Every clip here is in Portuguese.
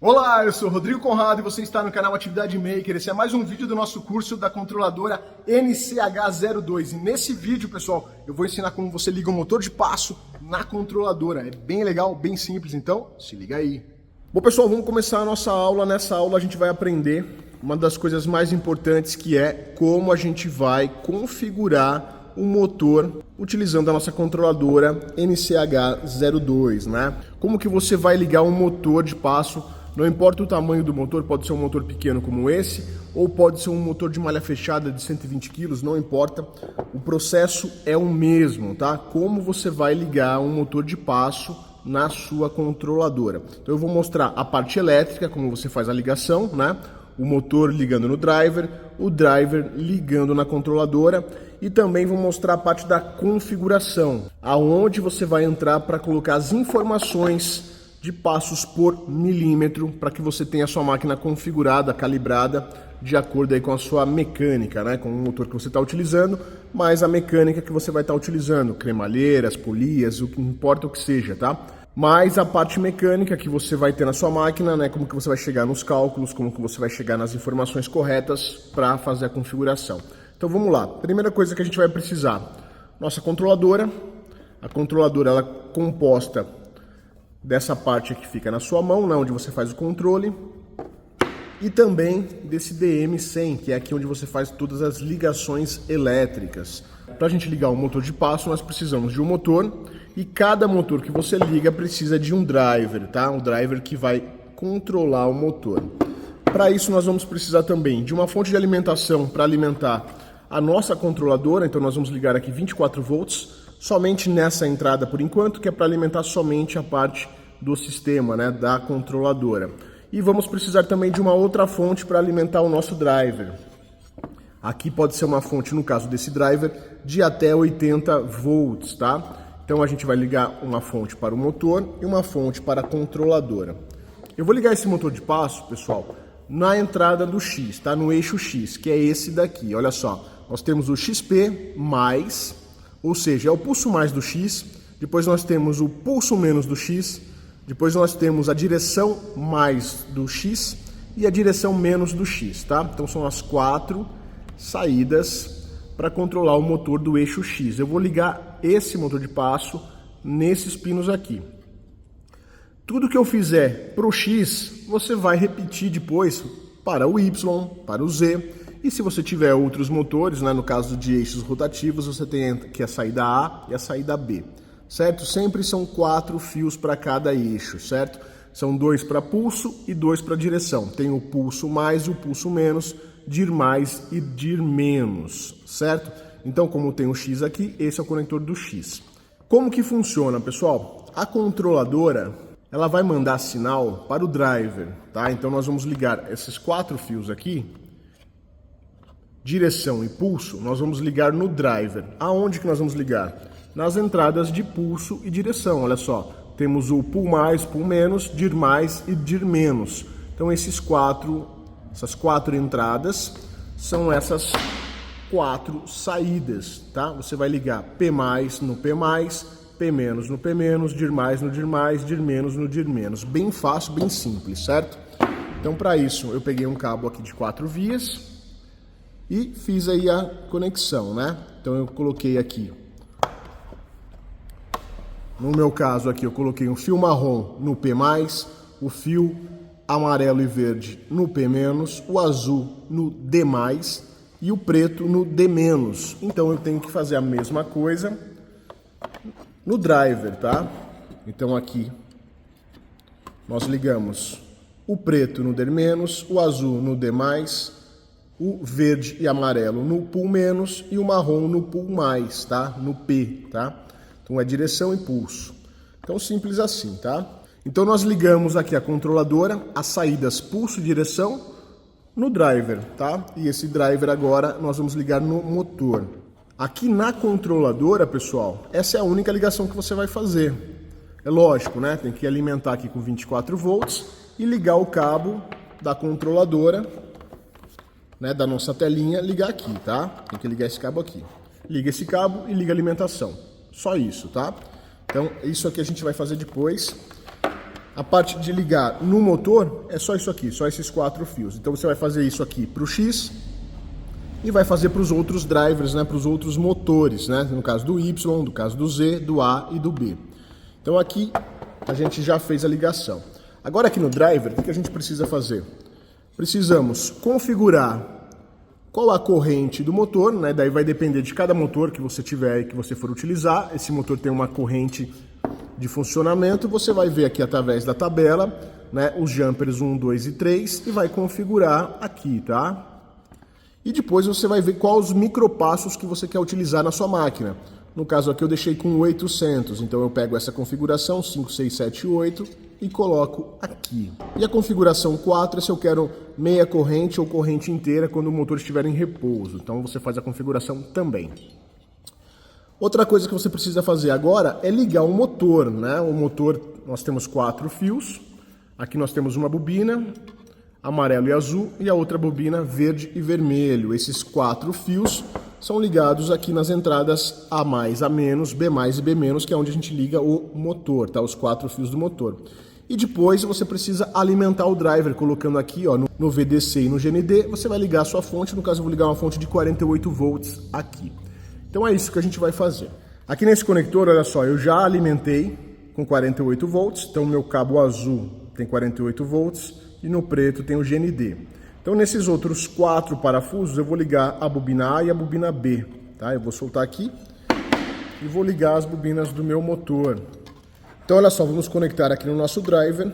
Olá, eu sou Rodrigo Conrado e você está no canal Atividade Maker. Esse é mais um vídeo do nosso curso da controladora NCH02. E nesse vídeo, pessoal, eu vou ensinar como você liga o motor de passo na controladora. É bem legal, bem simples, então se liga aí. Bom, pessoal, vamos começar a nossa aula. Nessa aula a gente vai aprender uma das coisas mais importantes, que é como a gente vai configurar o motor utilizando a nossa controladora NCH02, né? Como que você vai ligar um motor de passo? Não importa o tamanho do motor, pode ser um motor pequeno como esse, ou pode ser um motor de malha fechada de 120 kg, não importa. O processo é o mesmo, tá? Como você vai ligar um motor de passo na sua controladora. Então eu vou mostrar a parte elétrica, como você faz a ligação, né? O motor ligando no driver, o driver ligando na controladora, e também vou mostrar a parte da configuração, aonde você vai entrar para colocar as informações de passos por milímetro, para que você tenha a sua máquina configurada, calibrada, de acordo aí com a sua mecânica, né? Com o motor que você está utilizando, mais a mecânica que você vai estar utilizando, cremalheiras, polias, o que importa o que seja, tá? Mais a parte mecânica que você vai ter na sua máquina, né? Como que você vai chegar nos cálculos, como que você vai chegar nas informações corretas para fazer a configuração. Então vamos lá. Primeira coisa que a gente vai precisar, nossa controladora. A controladora ela é composta dessa parte que fica na sua mão, né, onde você faz o controle, e também desse DM100, que é aqui onde você faz todas as ligações elétricas. Para a gente ligar o motor de passo, nós precisamos de um motor, e cada motor que você liga precisa de um driver, tá? Um driver que vai controlar o motor. Para isso nós vamos precisar também de uma fonte de alimentação para alimentar a nossa controladora. Então nós vamos ligar aqui 24 volts, somente nessa entrada por enquanto, que é para alimentar somente a parte do sistema, né, da controladora. E vamos precisar também de uma outra fonte para alimentar o nosso driver. Aqui pode ser uma fonte, no caso desse driver, de até 80 volts, tá? Então a gente vai ligar uma fonte para o motor e uma fonte para a controladora. Eu vou ligar esse motor de passo, pessoal, na entrada do X, tá? No eixo X, que é esse daqui. Olha só, nós temos o XP mais, ou seja, é o pulso mais do X, depois nós temos o pulso menos do X, depois nós temos a direção mais do X e a direção menos do X, tá? Então são as 4 saídas para controlar o motor do eixo X. Eu vou ligar esse motor de passo nesses pinos aqui. Tudo que eu fizer para o X, você vai repetir depois para o Y, para o Z. E se você tiver outros motores, né, no caso de eixos rotativos, você tem aqui a saída A e a saída B, certo? Sempre são 4 fios para cada eixo, certo? São 2 para pulso e 2 para direção. Tem o pulso mais e o pulso menos, dir mais e dir menos, certo? Então, como tem o X aqui, esse é o conector do X. Como que funciona, pessoal? A controladora, ela vai mandar sinal para o driver, tá? Então nós vamos ligar esses 4 fios aqui, direção e pulso, nós vamos ligar no driver. Aonde que nós vamos ligar? Nas entradas de pulso e direção, olha só. Temos o pull mais, pull menos, dir mais e dir menos. Então essas 4 entradas são essas 4 saídas, tá? Você vai ligar P mais no P mais, P menos no P menos, dir mais no dir mais, dir menos no dir menos. Bem fácil, bem simples, certo? Então para isso eu peguei um cabo aqui de 4 vias e fiz aí a conexão, né? Então eu coloquei aqui, no meu caso aqui, eu coloquei um fio marrom no P+, o fio amarelo e verde no P-, o azul no D+, e o preto no D-. Então eu tenho que fazer a mesma coisa no driver, tá? Então aqui nós ligamos o preto no D-, o azul no D+, o verde e amarelo no pull menos e o marrom no pull mais, tá? No P, tá? Então é direção e pulso. Então simples assim, tá? Então nós ligamos aqui a controladora, as saídas pulso e direção no driver, tá? E esse driver agora nós vamos ligar no motor. Aqui na controladora, pessoal, essa é a única ligação que você vai fazer. É lógico, né? Tem que alimentar aqui com 24 volts e ligar o cabo da controladora, né, da nossa telinha, ligar aqui, tá? Tem que ligar esse cabo aqui. Liga esse cabo e liga a alimentação. Só isso, tá? Então, isso aqui a gente vai fazer depois. A parte de ligar no motor é só isso aqui, só esses 4 fios. Então você vai fazer isso aqui para o X e vai fazer para os outros drivers, né, para os outros motores, né, no caso do Y, do caso do Z, do A e do B. Então aqui a gente já fez a ligação. Agora aqui no driver, o que a gente precisa fazer? Precisamos configurar qual a corrente do motor, né, daí vai depender de cada motor que você tiver e que você for utilizar. Esse motor tem uma corrente de funcionamento, você vai ver aqui através da tabela, né, os jumpers 1, 2 e 3 e vai configurar aqui, tá? E depois você vai ver quais os micropassos que você quer utilizar na sua máquina. No caso aqui eu deixei com 800, então eu pego essa configuração 5, 6, 7, 8 e coloco aqui. E a configuração 4 é se eu quero meia corrente ou corrente inteira quando o motor estiver em repouso. Então você faz a configuração também. Outra coisa que você precisa fazer agora é ligar o motor, né? O motor, nós temos 4 fios. Aqui nós temos uma bobina, amarelo e azul, e a outra bobina verde e vermelho. Esses 4 fios são ligados aqui nas entradas A+, A-, B+, e B-, que é onde a gente liga o motor, tá? Os 4 fios do motor. E depois você precisa alimentar o driver, colocando aqui ó, no VDC e no GND, você vai ligar a sua fonte, no caso eu vou ligar uma fonte de 48 volts aqui. Então é isso que a gente vai fazer. Aqui nesse conector, olha só, eu já alimentei com 48 volts, então o meu cabo azul tem 48 volts e no preto tem o GND. Então nesses outros 4 parafusos eu vou ligar a bobina A e a bobina B, tá? Eu vou soltar aqui e vou ligar as bobinas do meu motor. Então olha só, vamos conectar aqui no nosso driver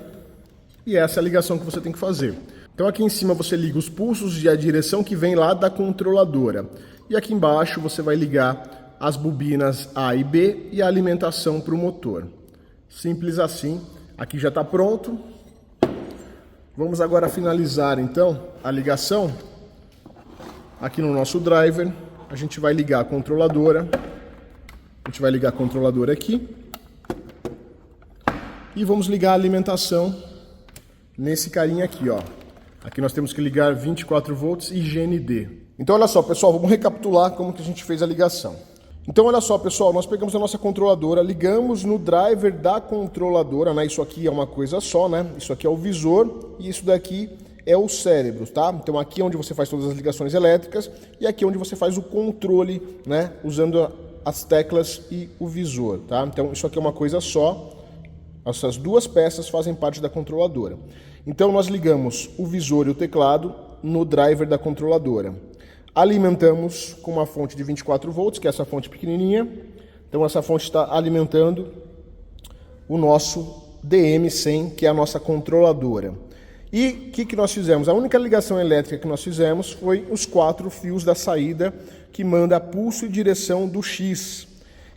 e essa é a ligação que você tem que fazer. Então aqui em cima você liga os pulsos e a direção que vem lá da controladora. E aqui embaixo você vai ligar as bobinas A e B e a alimentação para o motor. Simples assim. Aqui já está pronto. Vamos agora finalizar então a ligação. Aqui no nosso driver a gente vai ligar a controladora. A gente vai ligar a controladora aqui. E vamos ligar a alimentação nesse carinha aqui, ó. Aqui nós temos que ligar 24 volts e GND. Então olha só, pessoal, vamos recapitular como que a gente fez a ligação. Então olha só, pessoal, nós pegamos a nossa controladora, ligamos no driver da controladora, né? Isso aqui é uma coisa só, né? Isso aqui é o visor e isso daqui é o cérebro, tá? Então aqui é onde você faz todas as ligações elétricas e aqui é onde você faz o controle, né? Usando as teclas e o visor, tá? Então isso aqui é uma coisa só. Essas duas peças fazem parte da controladora. Então nós ligamos o visor e o teclado no driver da controladora. Alimentamos com uma fonte de 24 volts, que é essa fonte pequenininha. Então essa fonte está alimentando o nosso DM100, que é a nossa controladora. E o que nós fizemos? A única ligação elétrica que nós fizemos foi os 4 fios da saída que manda pulso e direção do X.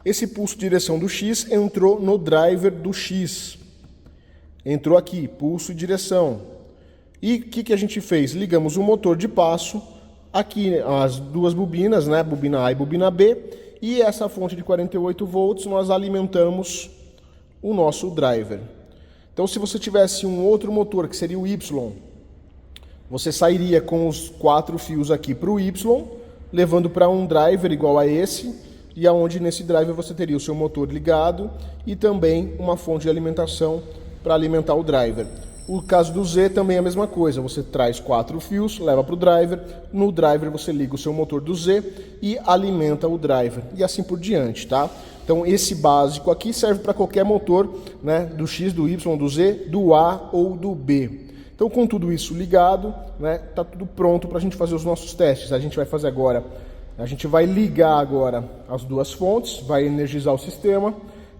Esse pulso e direção do X entrou no driver do X. Entrou aqui, pulso e direção. E o que a gente fez? Ligamos o motor de passo, aqui as duas bobinas, né? Bobina A e bobina B, e essa fonte de 48 volts nós alimentamos o nosso driver. Então se você tivesse um outro motor, que seria o Y, você sairia com os 4 fios aqui para o Y, levando para um driver igual a esse, e aonde nesse driver você teria o seu motor ligado e também uma fonte de alimentação para alimentar o driver. O caso do Z também é a mesma coisa, você traz 4 fios, leva para o driver, no driver você liga o seu motor do Z e alimenta o driver, e assim por diante, tá? Então esse básico aqui serve para qualquer motor, né, do X, do Y, do Z, do A ou do B. Então com tudo isso ligado, né, tá tudo pronto para a gente fazer os nossos testes. A gente vai fazer agora, a gente vai ligar agora as duas fontes, vai energizar o sistema,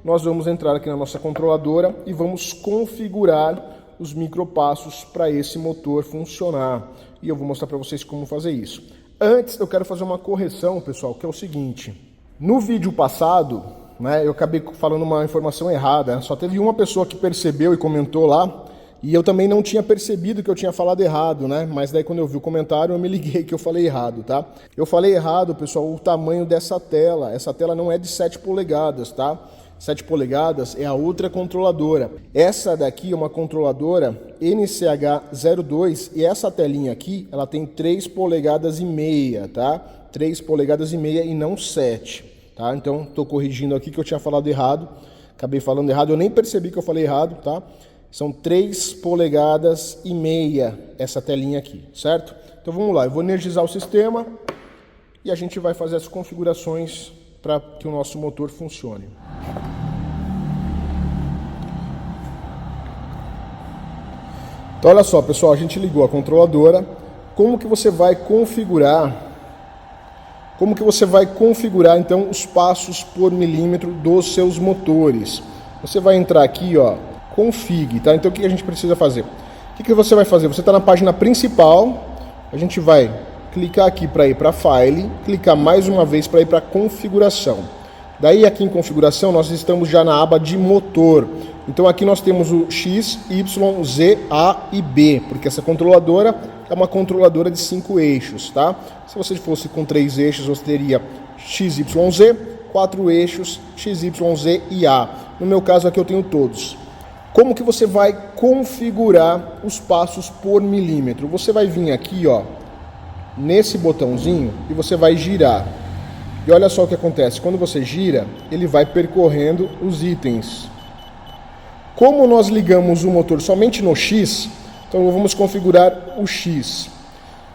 nós vamos entrar aqui na nossa controladora e vamos configurar os micropassos para esse motor funcionar. E eu vou mostrar para vocês como fazer isso. Antes, eu quero fazer uma correção, pessoal, que é o seguinte. No vídeo passado, né, eu acabei falando uma informação errada. Só teve uma pessoa que percebeu e comentou lá. E eu também não tinha percebido que eu tinha falado errado, né? Mas daí quando eu vi o comentário, eu me liguei que eu falei errado, tá? Eu falei errado, pessoal, o tamanho dessa tela. Essa tela não é de 7 polegadas, tá? 7 polegadas é a outra controladora. Essa daqui é uma controladora NCH02 e essa telinha aqui, ela tem 3 polegadas e meia, tá? 3 polegadas e meia e não 7, tá? Então, estou corrigindo aqui que eu tinha falado errado. Acabei falando errado, eu nem percebi que eu falei errado, tá? São 3,5 polegadas essa telinha aqui, certo? Então vamos lá, eu vou energizar o sistema e a gente vai fazer as configurações para que o nosso motor funcione. Então olha só, pessoal, a gente ligou a controladora. Como que você vai configurar então os passos por milímetro dos seus motores? Você vai entrar aqui, ó, config, tá? Então o que a gente precisa fazer? O que você vai fazer? Você está na página principal, a gente vai clicar aqui para ir para File, clicar mais uma vez para ir para Configuração. Daí aqui em Configuração nós estamos já na aba de motor. Então aqui nós temos o X, Y, Z, A e B, porque essa controladora é uma controladora de 5 eixos, tá? Se você fosse com 3 eixos, você teria X, Y, Z, 4 eixos, X, Y, Z e A. No meu caso aqui eu tenho todos. Como que você vai configurar os passos por milímetro? Você vai vir aqui, ó, nesse botãozinho e você vai girar. E olha só o que acontece, quando você gira, ele vai percorrendo os itens. Como nós ligamos o motor somente no X, então vamos configurar o X.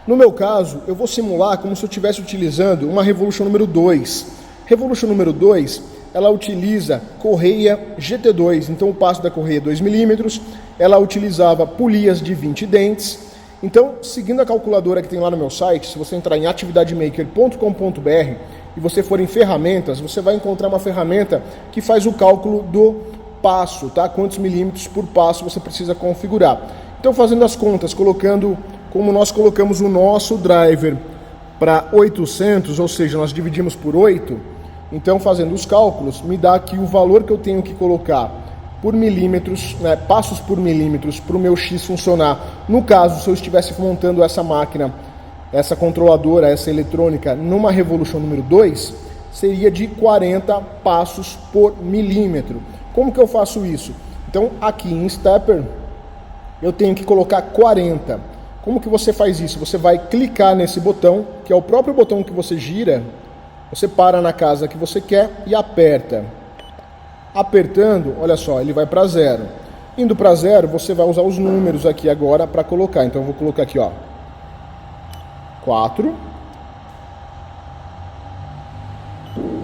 No meu caso, eu vou simular como se eu estivesse utilizando uma Revolution número 2. Revolution número 2, ela utiliza correia GT2, então o passo da correia é 2 mm, ela utilizava polias de 20 dentes. Então, seguindo a calculadora que tem lá no meu site, se você entrar em atividademaker.com.br e você for em ferramentas, você vai encontrar uma ferramenta que faz o cálculo do passo, tá? Quantos milímetros por passo você precisa configurar. Então, fazendo as contas, colocando, como nós colocamos o nosso driver para 800, ou seja, nós dividimos por 8, então fazendo os cálculos, me dá aqui o valor que eu tenho que colocar por milímetros, né, passos por milímetros para o meu X funcionar. No caso, se eu estivesse montando essa máquina, essa controladora, essa eletrônica, numa Revolution número 2, seria de 40 passos por milímetro. Como que eu faço isso? Então, aqui em Stepper, eu tenho que colocar 40. Como que você faz isso? Você vai clicar nesse botão, que é o próprio botão que você gira, você para na casa que você quer e aperta. Apertando, olha só, ele vai para 0. Indo para 0, você vai usar os números aqui agora para colocar. Então eu vou colocar aqui, ó, 4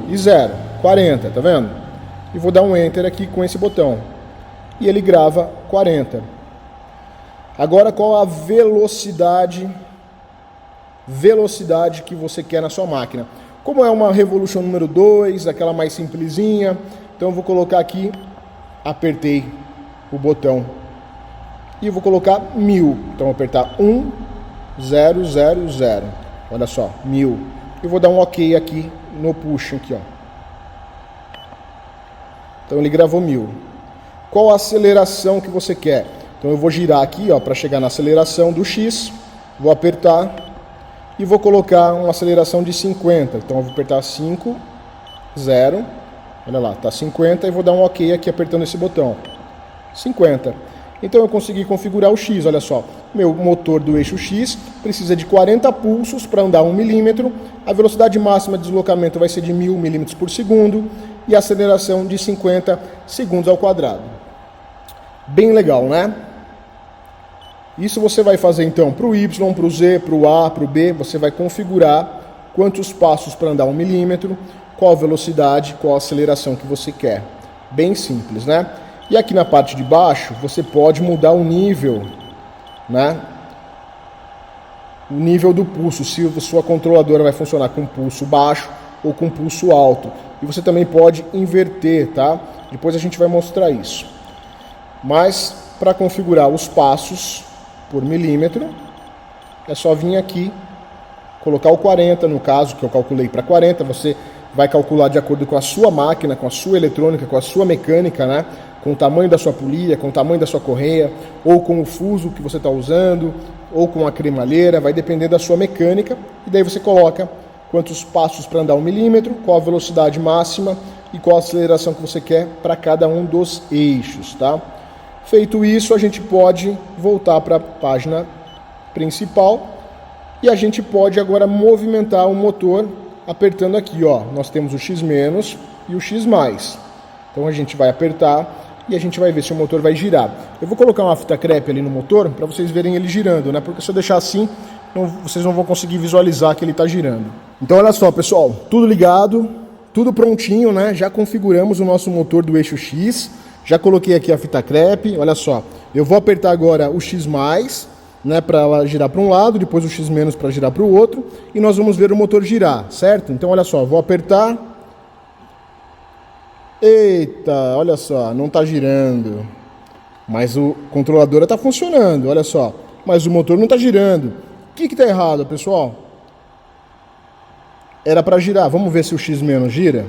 e 0, 40, tá vendo? E vou dar um Enter aqui com esse botão. E ele grava 40. Agora qual a velocidade que você quer na sua máquina? Como é uma Revolution número 2, aquela mais simplesinha, então eu vou colocar aqui, apertei o botão e vou colocar 1000. Então vou apertar 1, 0, 0, 0. Olha só, 1000. E vou dar um OK aqui no push aqui, ó. Então ele gravou 1000. Qual a aceleração que você quer? Então eu vou girar aqui, ó, para chegar na aceleração do X, vou apertar e vou colocar uma aceleração de 50. Então eu vou apertar 5, 0, olha lá, tá 50 e vou dar um OK aqui apertando esse botão. 50. Então eu consegui configurar o X, olha só. Meu motor do eixo X precisa de 40 pulsos para andar 1 milímetro. A velocidade máxima de deslocamento vai ser de 1000 milímetros por segundo e a aceleração de 50 segundos ao quadrado. Bem legal, né? Isso você vai fazer então para o Y, para o Z, para o A, para o B. Você vai configurar quantos passos para andar 1 milímetro, qual a velocidade, qual a aceleração que você quer. Bem simples, né? E aqui na parte de baixo você pode mudar o nível, né? O nível do pulso, se a sua controladora vai funcionar com pulso baixo ou com pulso alto. E você também pode inverter, tá? Depois a gente vai mostrar isso. Mas para configurar os passos por milímetro, é só vir aqui, colocar o 40, no caso, que eu calculei para 40, você vai calcular de acordo com a sua máquina, com a sua eletrônica, com a sua mecânica, né? Com o tamanho da sua polia, com o tamanho da sua correia, ou com o fuso que você está usando, ou com a cremalheira, vai depender da sua mecânica, e daí você coloca quantos passos para andar 1 milímetro, qual a velocidade máxima e qual a aceleração que você quer para cada um dos eixos, tá? Feito isso, a gente pode voltar para a página principal e a gente pode agora movimentar o motor apertando aqui, ó. Nós temos o X- e o X+. Então a gente vai apertar e a gente vai ver se o motor vai girar. Eu vou colocar uma fita crepe ali no motor para vocês verem ele girando, né? Porque se eu deixar assim, vocês não vão conseguir visualizar que ele está girando. Então olha só, pessoal, tudo ligado, tudo prontinho, né? Já configuramos o nosso motor do eixo X, já coloquei aqui a fita crepe, olha só. Eu vou apertar agora o X+, né, para ela girar para um lado, depois o X- para girar para o outro, e nós vamos ver o motor girar, certo? Então olha só, vou apertar. Eita, olha só, não está girando, mas o controlador está funcionando, olha só, mas o motor não está girando. O que está errado, pessoal? Era para girar, vamos ver se o X- gira.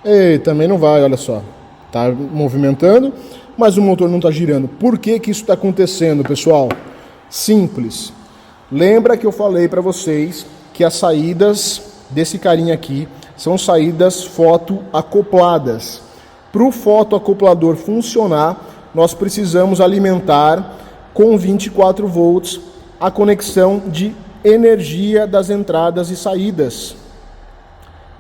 Ei, também não vai, olha só, está movimentando, mas o motor não está girando. Por que isso está acontecendo, pessoal? Simples. Lembra que eu falei para vocês que as saídas desse carinha aqui são saídas fotoacopladas. Para o fotoacoplador funcionar, nós precisamos alimentar com 24 volts a conexão de energia das entradas e saídas.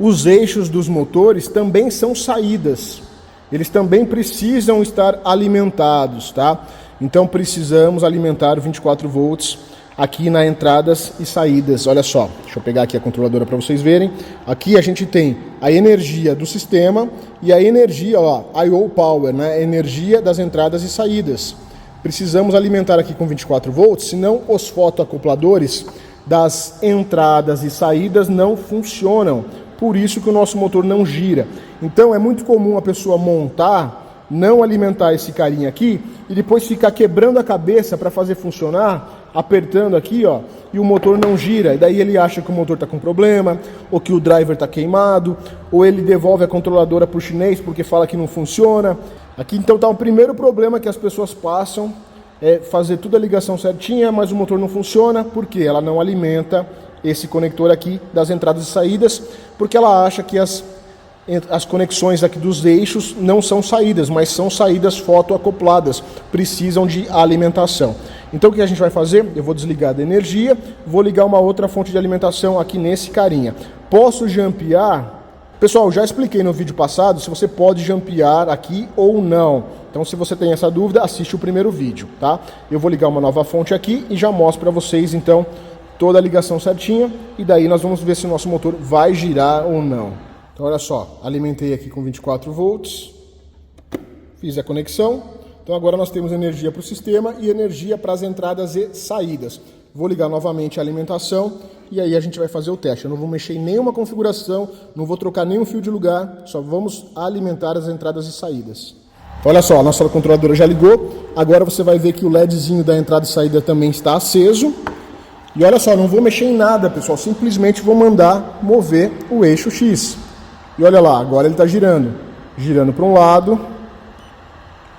Os eixos dos motores também são saídas. Eles também precisam estar alimentados, tá? Então precisamos alimentar 24 volts aqui nas entradas e saídas. Olha só, deixa eu pegar aqui a controladora para vocês verem. Aqui a gente tem a energia do sistema e a energia, ó, I/O power, né? Energia das entradas e saídas. Precisamos alimentar aqui com 24 volts, senão os fotoacopladores das entradas e saídas não funcionam. Por isso que o nosso motor não gira. Então é muito comum a pessoa montar, não alimentar esse carinha aqui e depois ficar quebrando a cabeça para fazer funcionar, apertando aqui, ó, e o motor não gira. E daí ele acha que o motor está com problema, ou que o driver está queimado, ou ele devolve a controladora para o chinês porque fala que não funciona. Aqui então está o primeiro problema que as pessoas passam, é fazer toda a ligação certinha, mas o motor não funciona porque ela não alimenta esse conector aqui das entradas e saídas, porque ela acha que as conexões aqui dos eixos não são saídas, mas são saídas fotoacopladas, precisam de alimentação. Então o que a gente vai fazer? Eu vou desligar da energia, vou ligar uma outra fonte de alimentação aqui nesse carinha. Posso jampear? Pessoal, já expliquei no vídeo passado se você pode jampear aqui ou não. Então se você tem essa dúvida, assiste o primeiro vídeo, tá? Eu vou ligar uma nova fonte aqui e já mostro para vocês então toda a ligação certinha, e daí nós vamos ver se o nosso motor vai girar ou não. Então olha só, alimentei aqui com 24 volts, fiz a conexão, então agora nós temos energia para o sistema e energia para as entradas e saídas. Vou ligar novamente a alimentação e aí a gente vai fazer o teste. Eu não vou mexer em nenhuma configuração, não vou trocar nenhum fio de lugar, só vamos alimentar as entradas e saídas. Olha só, a nossa controladora já ligou, agora você vai ver que o LEDzinho da entrada e saída também está aceso. E olha só, não vou mexer em nada, pessoal, simplesmente vou mandar mover o eixo X. E olha lá, agora ele está girando. Girando para um lado,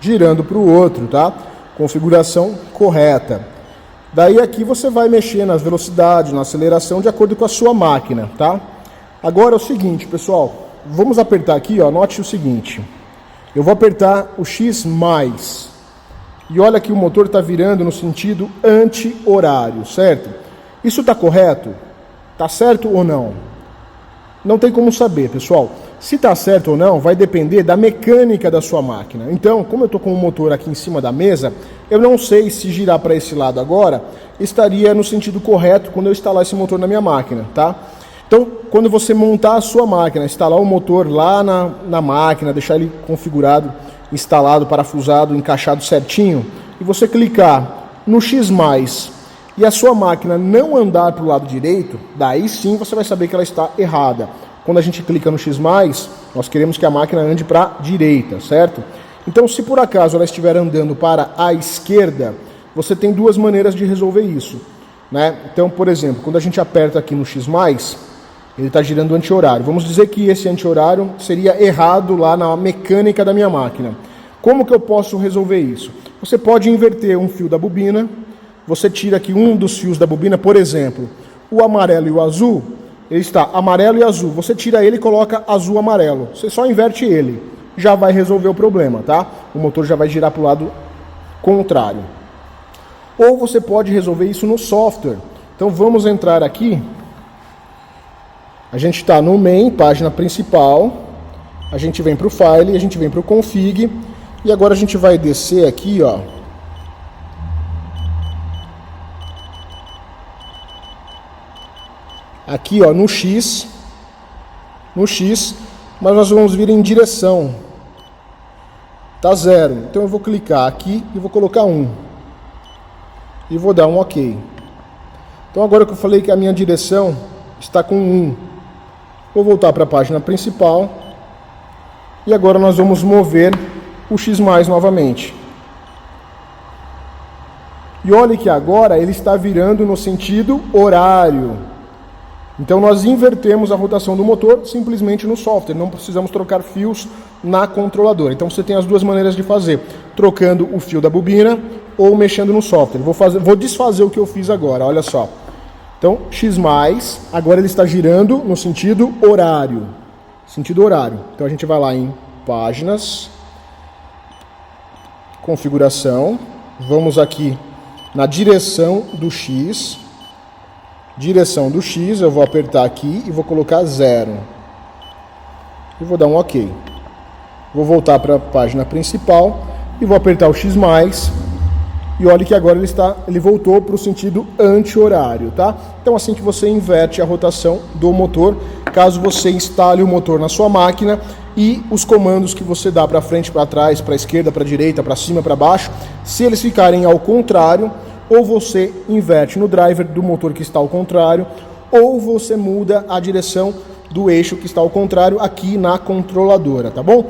girando para o outro, tá? Configuração correta. Daí aqui você vai mexer nas velocidades, na aceleração, de acordo com a sua máquina, tá? Agora é o seguinte, pessoal, vamos apertar aqui, ó, note o seguinte. Eu vou apertar o X+. E olha que o motor está virando no sentido anti-horário, certo? Isso está correto? Está certo ou não? Não tem como saber, pessoal. Se está certo ou não, vai depender da mecânica da sua máquina. Então, como eu estou com o motor aqui em cima da mesa, eu não sei se girar para esse lado agora, estaria no sentido correto quando eu instalar esse motor na minha máquina, tá? Então, quando você montar a sua máquina, instalar o motor lá na máquina, deixar ele configurado, instalado, parafusado, encaixado certinho, e você clicar no X+, e a sua máquina não andar para o lado direito, daí sim você vai saber que ela está errada. Quando a gente clica no X+, nós queremos que a máquina ande para a direita, certo? Então, se por acaso ela estiver andando para a esquerda, você tem duas maneiras de resolver isso, né? Então, por exemplo, quando a gente aperta aqui no X+, ele está girando anti-horário. Vamos dizer que esse anti-horário seria errado lá na mecânica da minha máquina. Como que eu posso resolver isso? Você pode inverter um fio da bobina. Você tira aqui um dos fios da bobina, por exemplo, o amarelo e o azul, ele está amarelo e azul. Você tira ele e coloca azul amarelo. Você só inverte ele. Já vai resolver o problema, tá? O motor já vai girar para o lado contrário. Ou você pode resolver isso no software. Então vamos entrar aqui. A gente está no main, página principal. a gente vem para o File, a gente vem para o Config, e agora a gente vai descer aqui, ó. Aqui, ó, no X, mas nós vamos vir em direção. Tá 0. Então eu vou clicar aqui e vou colocar 1. E vou dar um OK. Então agora que eu falei que a minha direção está com 1, vou voltar para a página principal. E agora nós vamos mover o X+ novamente. E olhe que agora ele está virando no sentido horário. Então nós invertemos a rotação do motor simplesmente no software, não precisamos trocar fios na controladora. Então você tem as duas maneiras de fazer, trocando o fio da bobina ou mexendo no software. Vou desfazer o que eu fiz agora, olha só. Então X+, agora ele está girando no sentido horário. Então a gente vai lá em Páginas, Configuração, vamos aqui na direção do X. Eu vou apertar aqui e vou colocar 0. E vou dar um OK. Vou voltar para a página principal e vou apertar o X+. E olha que agora ele voltou para o sentido anti-horário, tá? Então assim que você inverte a rotação do motor, caso você instale o motor na sua máquina e os comandos que você dá para frente, para trás, para esquerda, para direita, para cima, para baixo, se eles ficarem ao contrário, ou você inverte no driver do motor que está ao contrário, ou você muda a direção do eixo que está ao contrário aqui na controladora, tá bom?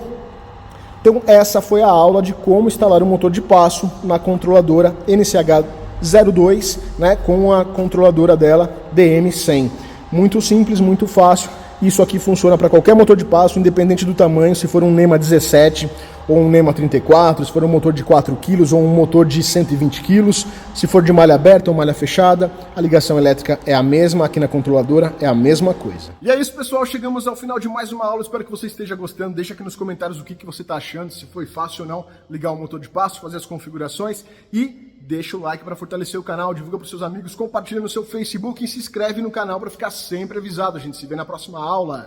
Então essa foi a aula de como instalar um motor de passo na controladora NCH02, né, com a controladora dela DM100. Muito simples, muito fácil. Isso aqui funciona para qualquer motor de passo, independente do tamanho, se for um NEMA 17 ou um NEMA 34, se for um motor de 4 kg ou um motor de 120 kg, se for de malha aberta ou malha fechada, a ligação elétrica é a mesma, aqui na controladora é a mesma coisa. E é isso, pessoal, chegamos ao final de mais uma aula, espero que você esteja gostando, deixa aqui nos comentários o que você está achando, se foi fácil ou não ligar o motor de passo, fazer as configurações e deixa o like para fortalecer o canal, divulga para os seus amigos, compartilha no seu Facebook e se inscreve no canal para ficar sempre avisado. A gente se vê na próxima aula.